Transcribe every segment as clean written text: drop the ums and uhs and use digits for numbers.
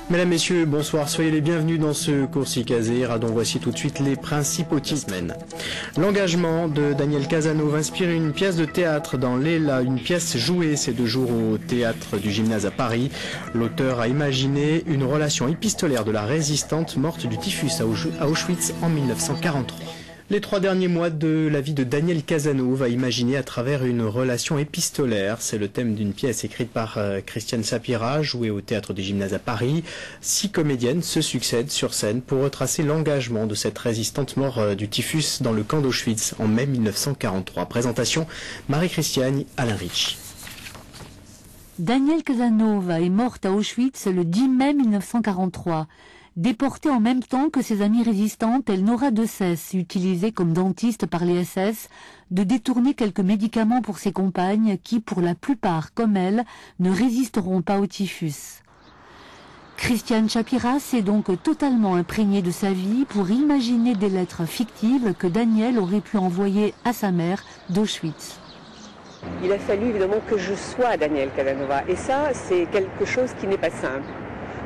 Mesdames, Messieurs, bonsoir, soyez les bienvenus dans ce Coursi Casera dont voici tout de suite les principaux titres. L'engagement de Daniel Casanova inspire une pièce de théâtre dans l'Ela, une pièce jouée ces 2 jours au théâtre du Gymnase à Paris. L'auteur a imaginé une relation épistolaire de la résistante morte du typhus à Auschwitz en 1943. Les 3 derniers mois de la vie de Daniel Casanova imaginés à travers une relation épistolaire. C'est le thème d'une pièce écrite par Christiane Sapira, jouée au Théâtre du Gymnase à Paris. 6 comédiennes se succèdent sur scène pour retracer l'engagement de cette résistante mort du typhus dans le camp d'Auschwitz en mai 1943. Présentation Marie-Christiane Alain Rich. Daniel Casanova est morte à Auschwitz le 10 mai 1943. Déportée en même temps que ses amies résistantes, elle n'aura de cesse, utilisée comme dentiste par les SS, de détourner quelques médicaments pour ses compagnes qui, pour la plupart, comme elle, ne résisteront pas au typhus. Christiane Sapira s'est donc totalement imprégnée de sa vie pour imaginer des lettres fictives que Daniel aurait pu envoyer à sa mère d'Auschwitz. Il a fallu évidemment que je sois Daniel Casanova, et ça, c'est quelque chose qui n'est pas simple.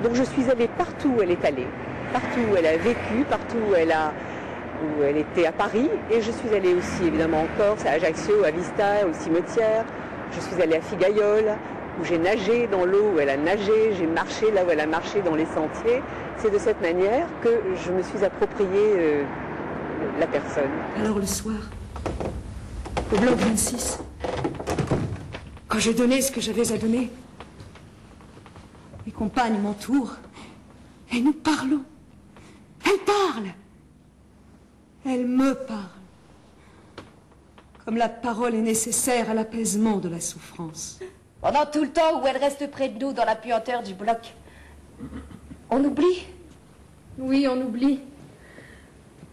Donc je suis allée partout où elle est allée, partout où elle a vécu, partout où elle était à Paris. Et je suis allée aussi évidemment en Corse, à Ajaccio, à Vista, au cimetière. Je suis allée à Figaïol, où j'ai nagé dans l'eau où elle a nagé, j'ai marché là où elle a marché dans les sentiers. C'est de cette manière que je me suis appropriée la personne. Alors le soir, au bloc 26, quand j'ai donné ce que j'avais à donner, mes compagnes m'entourent et nous parlons. Elle parle. Elle me parle. Comme la parole est nécessaire à l'apaisement de la souffrance. Pendant tout le temps où elle reste près de nous dans la puanteur du bloc, on oublie. Oui, on oublie.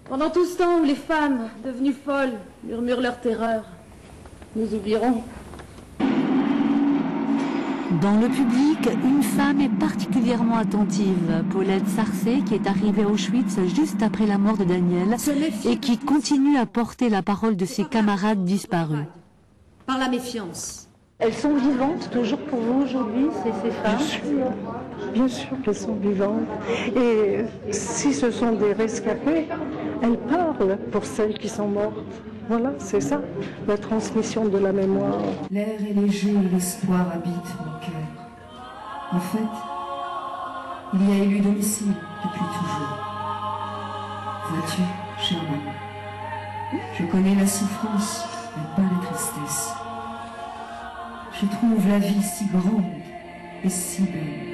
Pendant tout ce temps où les femmes, devenues folles, murmurent leur terreur, nous oublierons. Dans le public, une femme est particulièrement attentive, Paulette Sarcey, qui est arrivée à Auschwitz juste après la mort de Daniel et qui continue à porter la parole de ses camarades disparus. Par la méfiance. Elles sont vivantes toujours pour vous aujourd'hui, ces femmes? Bien sûr qu'elles sont vivantes. Et si ce sont des rescapés, elles parlent pour celles qui sont mortes. Voilà, c'est ça, la transmission de la mémoire. L'air est léger et l'espoir habite mon cœur. En fait, il y a élu domicile depuis toujours. Vois-tu, Sherman, je connais la souffrance, mais pas la tristesse. Je trouve la vie si grande et si belle.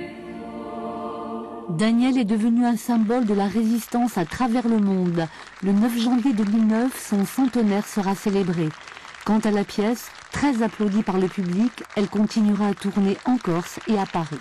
Daniel est devenu un symbole de la résistance à travers le monde. Le 9 janvier 2009, son centenaire sera célébré. Quant à la pièce, très applaudie par le public, elle continuera à tourner en Corse et à Paris.